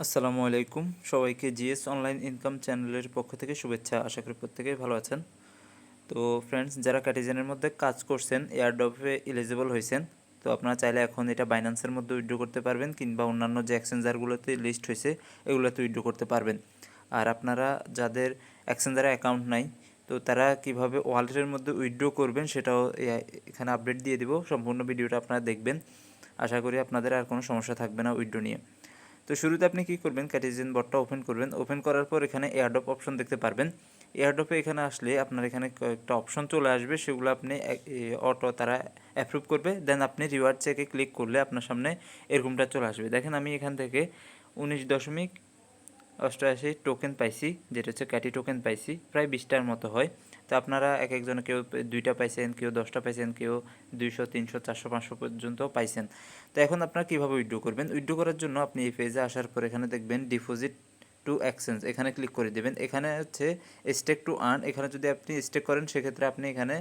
আসসালামু আলাইকুম সবাইকে জিএস অনলাইন ইনকাম চ্যানেলের পক্ষ থেকে শুভেচ্ছা। আশা করি প্রত্যেকেই ভালো আছেন। তো ফ্রেন্ডস, যারা কার্টিজেনের মধ্যে কাজ করছেন, এয়ারড্রপে এলিজিবল হয়েছেন, তো আপনারা চাইলে এখন এটা বাইন্যান্সের মধ্যে উইথড্র করতে পারবেন কিংবা অন্যান্য যে এক্সচেঞ্জারগুলোতে লিস্ট হয়েছে এগুলোতে উইথড্র করতে পারবেন। আর আপনারা যাদের এক্সচেঞ্জারে অ্যাকাউন্ট নাই, তো তারা কিভাবে ওয়ালেটের মধ্যে উইথড্র করবেন সেটাও এখানে আপডেট দিয়ে দিব। সম্পূর্ণ ভিডিওটা আপনারা দেখবেন। আশা করি আপনাদের আর কোনো সমস্যা থাকবে না উইথড্র নিয়ে। তো শুরুতে আপনি কি করবেন, কার্টিজেন বটটা ওপেন করবেন। ওপেন করার পর এখানে এয়ারড্রপ অপশন দেখতে পারবেন। এয়ারড্রপে এখানে আসলে আপনার এখানে কয়েকটা অপশন চলে আসবে, সেগুলো আপনি অটো তারা অ্যাপ্রুভ করবে। দেন আপনি রিওয়ার্ড চেকে ক্লিক করলে আপনার সামনে এরকমটা চলে আসবে। দেখেন আমি এখান থেকে 19.88 টোকেন পাইছি, যেটা হচ্ছে ক্যাটি টোকেন পাইছি, প্রায় 20টার মতো হয়। তো আপনারা এক একজনে কেউ 2টা পাইছেন, কেউ 10টা পাইছেন, কেউ 200, 300, 400, 500 পর্যন্ত পাইছেন। তো এখন আপনারা কীভাবে উইথড্র করবেন? উইথড্র করার জন্য আপনি এই পেজে আসার পর এখানে দেখবেন ডিপোজিট টু এক্সচেঞ্জ, এখানে ক্লিক করে দেবেন। এখানে হচ্ছে স্টেক টু আর্ন, এখানে যদি আপনি স্টেক করেন সেক্ষেত্রে আপনি এখানে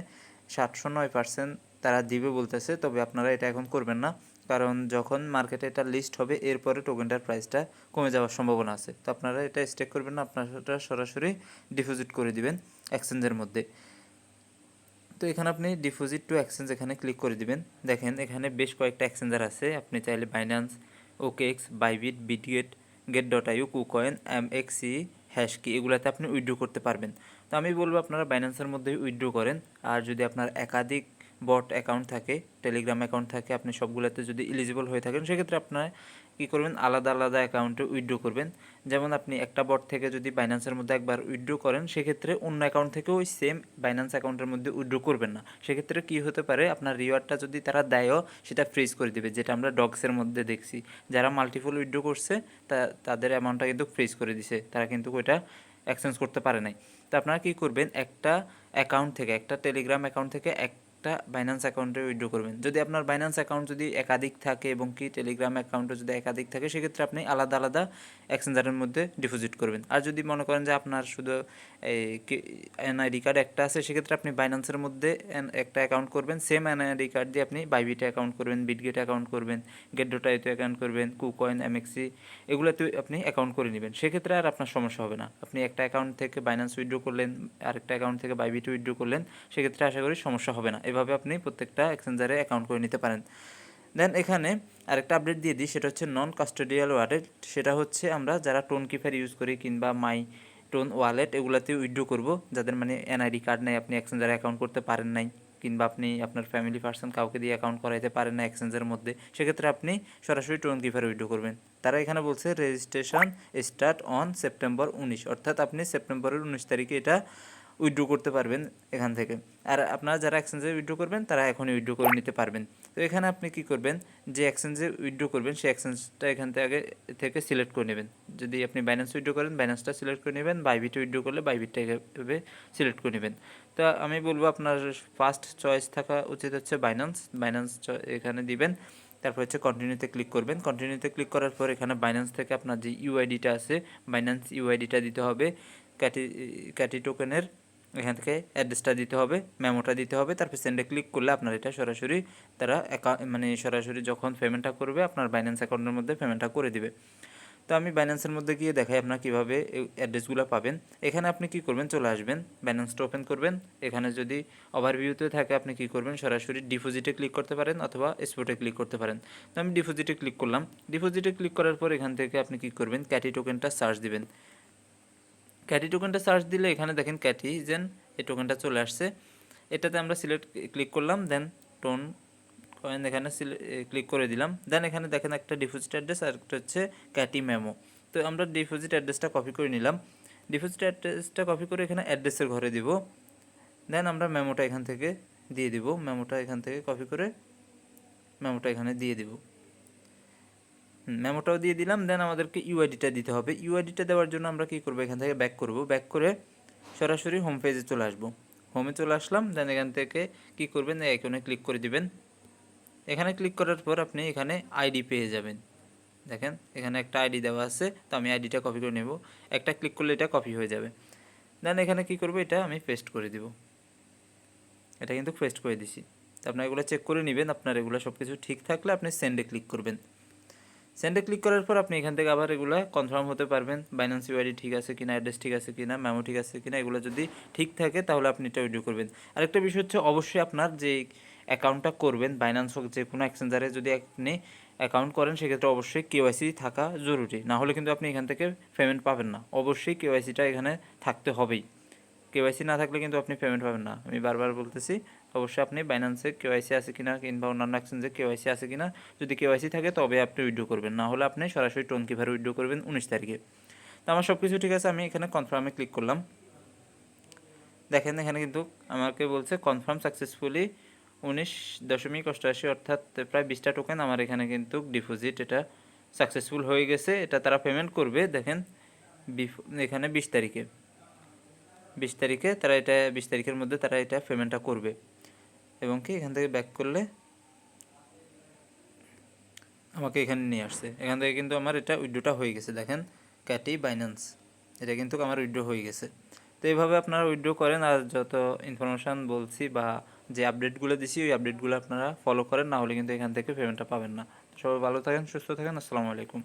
709% তারা দিবে বলতেছে, তবে আপনারা এটা এখন করবেন না, কারণ যখন মার্কেটে এটা লিস্ট হবে এরপরে টোকেনটার প্রাইসটা কমে যাওয়ার সম্ভাবনা আছে। তো আপনারা এটা স্টেক করবেন না, আপনারা সরাসরি ডিপোজিট করে দিবেন এক্সচেঞ্জের মধ্যে। তো এখানে আপনি ডিপোজিট টু এক্সচেঞ্জ এখানে ক্লিক করে দিবেন। দেখেন এখানে বেশ কয়েকটা এক্সচেঞ্জার আছে, আপনি চাইলে Binance, OKX, Bybit, Bitget, Gate io, KuCoin, MEXC, HashKey এগুলাতে আপনি উইথড্র করতে পারবেন। তো আমি বলবো আপনারা বাইন্যান্সের মধ্যেই উইথড্র করেন। আর যদি আপনার একাধিক বট অ্যাকাউন্ট থাকে, টেলিগ্রাম অ্যাকাউন্ট থাকে, আপনি সবগুলোতে যদি এলিজিবল হয়ে থাকেন সেক্ষেত্রে আপনার কী করবেন, আলাদা আলাদা অ্যাকাউন্টে উইথড্র করবেন। যেমন আপনি একটা বট থেকে যদি বাইন্যান্সের মধ্যে একবার উইথড্র করেন সেক্ষেত্রে অন্য অ্যাকাউন্ট থেকেও ওই সেম বাইন্যান্স অ্যাকাউন্টের মধ্যে উইথড্র করবেন না। সেক্ষেত্রে কী হতে পারে, আপনার রিওয়ার্ডটা যদি তারা দেয়ও সেটা ফ্রিজ করে দেবে, যেটা আমরা ডগসের মধ্যে দেখছি। যারা মাল্টিপল উইথড্র করছে তাদের অ্যামাউন্টটা কিন্তু ফ্রিজ করে দিছে, তারা কিন্তু ওইটা এক্সচেঞ্জ করতে পারে নাই। তো আপনারা কী করবেন, একটা অ্যাকাউন্ট থেকে, একটা টেলিগ্রাম অ্যাকাউন্ট থেকে একটা বাইন্যান্স অ্যাকাউন্টে উইথড্র করবেন। যদি আপনার বাইন্যান্স অ্যাকাউন্ট যদি একাধিক থাকে এবং কি টেলিগ্রাম অ্যাকাউন্টও যদি একাধিক থাকে সেক্ষেত্রে আপনি আলাদা আলাদা এক্সচেঞ্জারের মধ্যে ডিপোজিট করবেন। আর যদি মনে করেন যে আপনার শুধু এই এনআইডি কার্ড একটা আছে সেক্ষেত্রে আপনি বাইন্যান্সের মধ্যে একটা অ্যাকাউন্ট করবেন, সেম এনআইডি কার্ড দিয়ে আপনি বাইবিটে অ্যাকাউন্ট করবেন, বিটগেট অ্যাকাউন্ট করবেন, গেট.আইওতে অ্যাকাউন্ট করবেন, কুকয়েন, এমএক্সি এগুলোতে আপনি অ্যাকাউন্ট করে নেবেন। সেক্ষেত্রে আর আপনার সমস্যা হবে না। আপনি একটা অ্যাকাউন্ট থেকে বাইন্যান্স উইথড্র করলেন, আরেকটা অ্যাকাউন্ট থেকে বাইবিট উইথড্র করলেন, সেক্ষেত্রে আশা করি সমস্যা হবে না। এভাবে আপনি প্রত্যেকটা এক্সচেঞ্জারে অ্যাকাউন্ট করে নিতে পারেন। দেন এখানে আরেকটা আপডেট দিয়ে দিই, সেটা হচ্ছে নন কাস্টোডিয়াল ওয়ালেট। সেটা হচ্ছে আমরা যারা টোন কিপার ইউজ করি কিংবা মাই টোন ওয়ালেট এগুলাতে উইথড্র করব, যাদের মানে এনআইডি কার্ড নেই, আপনি এক্সচেঞ্জারে অ্যাকাউন্ট করতে পারেন নাই, কিংবা আপনি আপনার ফ্যামিলি পার্সন কাউকে দিয়ে অ্যাকাউন্ট করাইতে পারেন না এক্সচেঞ্জের মধ্যে, সেক্ষেত্রে আপনি সরাসরি টোন কিপার উইথড্র করবেন। তারা এখানে বলছে রেজিস্ট্রেশন স্টার্ট অন সেপ্টেম্বর 19, অর্থাৎ আপনি সেপ্টেম্বরের 19 তারিখে এটা উইথড্র করতে পারবেন এখান থেকে। আর আপনারা যারা এক্সচেঞ্জে উইথড্র করবেন তারা এখনই উইথড্র করে নিতে পারবেন। তো এখানে আপনি কি করবেন, যে এক্সচেঞ্জে উইথড্র করবেন সেই এক্সচেঞ্জটা এখান থেকে সিলেক্ট করে নেবেন। যদি আপনি বাইন্যান্স উইথড্র করেন বাইন্যান্সটা সিলেক্ট করে নেবেন, বাইবিট উইথড্র করলে বাইবিটটা এভাবে সিলেক্ট করে নেবেন। তো আমি বলবো আপনার ফার্স্ট চয়েস থাকা উচিত হচ্ছে বাইন্যান্স এখানে দিবেন। তারপর হচ্ছে কন্টিনিউতে ক্লিক করবেন। কন্টিনিউতে ক্লিক করার পর এখানে বাইন্যান্স থেকে আপনার যে ইউআইডিটা আছে, বাইন্যান্স ইউআইডিটা দিতে হবে। ক্যাটি টোকেনের এখান থেকে অ্যাড্রেসটা দিতে হবে, মেমোটা দিতে হবে, তারপর সেন্ডে ক্লিক করলে আপনার এটা সরাসরি তারা মানে সরাসরি যখন পেমেন্টটা করবে আপনার বাইন্যান্স অ্যাকাউন্টের মধ্যে পেমেন্টটা করে দিবে। তো আমি বাইন্যান্সের মধ্যে গিয়ে দেখাই আপনার কীভাবে অ্যাড্রেসগুলো পাবেন। এখানে আপনি কি করবেন, চলে আসবেন, বাইন্যান্সটা ওপেন করবেন। এখানে যদি ওভারভিউতে থাকে আপনি কি করবেন, সরাসরি ডিপোজিটে ক্লিক করতে পারেন অথবা স্পটে ক্লিক করতে পারেন। তো আমি ডিপোজিটে ক্লিক করলাম। ডিপোজিটে ক্লিক করার পর এখান থেকে আপনি কি করবেন, ক্যাটি টোকেনটা সার্চ দিবেন। ক্যাটি টোকেনটা সার্চ দিলে এখানে দেখেন ক্যাটিজেন এই টোকেনটা চলে আসছে। এটাতে আমরা ক্লিক করলাম, দেন টোন কয়েন এখানে ক্লিক করে দিলাম। দেন এখানে দেখেন একটা ডিপোজিট অ্যাড্রেস আর একটা হচ্ছে ক্যাটি মেমো। তো আমরা ডিপোজিট অ্যাড্রেসটা কপি করে নিলাম। ডিপোজিট অ্যাড্রেসটা কপি করে এখানে অ্যাড্রেসের ঘরে দিব। দেন আমরা মেমোটা এখান থেকে দিয়ে দিব, মেমোটা এখান থেকে কপি করে মেমোটা এখানে দিয়ে দিব। মেমোটাও দিয়ে দিলাম। দেন আমাদেরকে ইউআইডিটা দিতে হবে। ইউআইডিটা দেওয়ার জন্য আমরা কী করবো, এখান থেকে ব্যাক করব, ব্যাক করে সরাসরি হোম পেজে চলে আসবো। হোমে চলে আসলাম। দেন এখান থেকে কী করবেন, এই আইকনে ক্লিক করে দিবেন। এখানে ক্লিক করার পর আপনি এখানে আইডি পেয়ে যাবেন। দেখেন এখানে একটা আইডি দেওয়া আছে, তো আমি আইডিটা কপি করে নেব। একটা ক্লিক করলে এটা কপি হয়ে যাবে। দেন এখানে কী করবো, এটা আমি পেস্ট করে দিব। এটা কিন্তু পেস্ট করে দিছি। তো আপনার এগুলো চেক করে নেবেন, আপনার এগুলো সব কিছু ঠিক থাকলে আপনি সেন্ডে ক্লিক করবেন। সেন্ডে ক্লিক করার পর আপনি এখান থেকে আবার এগুলো কনফার্ম হতে পারবেন, বাইন্যান্স ইউআইডি ঠিক আছে কিনা, অ্যাড্রেস ঠিক আছে কিনা, মেমো ঠিক আছে কিনা। এগুলো যদি ঠিক থাকে তাহলে আপনি এটা উইথড্র করবেন। আরেকটা বিষয় হচ্ছে অবশ্যই আপনার যে অ্যাকাউন্টটা করবেন বাইন্যান্স হোক যে কোনো এক্সচেঞ্জারে যদি আপনি অ্যাকাউন্ট করেন সেক্ষেত্রে অবশ্যই কেওয়াইসি থাকা জরুরি, না হলে কিন্তু আপনি এখান থেকে পেমেন্ট পাবেন না। অবশ্যই কেওয়াইসিটা এখানে থাকতে হবেই, কেওয়াইসি না থাকলে কিন্তু আপনি পেমেন্ট পাবেন না। আমি বারবার বলতেছি অবশ্যই আপনি বাইন্যান্সে কেওয়াইসি আছে কিনা কিংবা অন্যান্য এক্সচেঞ্জে কেওয়াইসি আছে কিনা, যদি কেওয়াইসি থাকে তবে আপনি উইথড্র করবেন, না হলে আপনি সরাসরি টোন কিভাবে উইথড্র করবেন 19 তারিখে। তো আমার সব কিছু ঠিক আছে, আমি এখানে কনফার্মে ক্লিক করলাম। দেখেন এখানে কিন্তু আমাকে বলছে কনফার্ম সাকসেসফুলি 19.88, অর্থাৎ প্রায় 20টা টোকেন আমার এখানে কিন্তু ডিপোজিট এটা সাকসেসফুল হয়ে গেছে। এটা তারা পেমেন্ট করবে দেখেন এখানে 20 তারিখে তারা এটা 20 তারিখের মধ্যে তারা এটা পেমেন্টটা করবে। এবং কি এখান থেকে ব্যাক করলে আমাকে এখানে নিয়ে আসছে, এখান থেকে কিন্তু আমার এটা উইথড্রটা হয়ে গেছে। দেখেন ক্যাটি বাইন্যান্স, এটা কিন্তু আমার উইথড্র হয়ে গেছে। তো এইভাবে আপনারা উইথড্র করেন, আর যত ইনফরমেশান বলছি বা যে আপডেটগুলো দিছি ওই আপডেটগুলো আপনারা ফলো করেন, না হলে কিন্তু এখান থেকে পেমেন্টটা পাবেন না। সবাই ভালো থাকেন, সুস্থ থাকেন, আসসালামু আলাইকুম।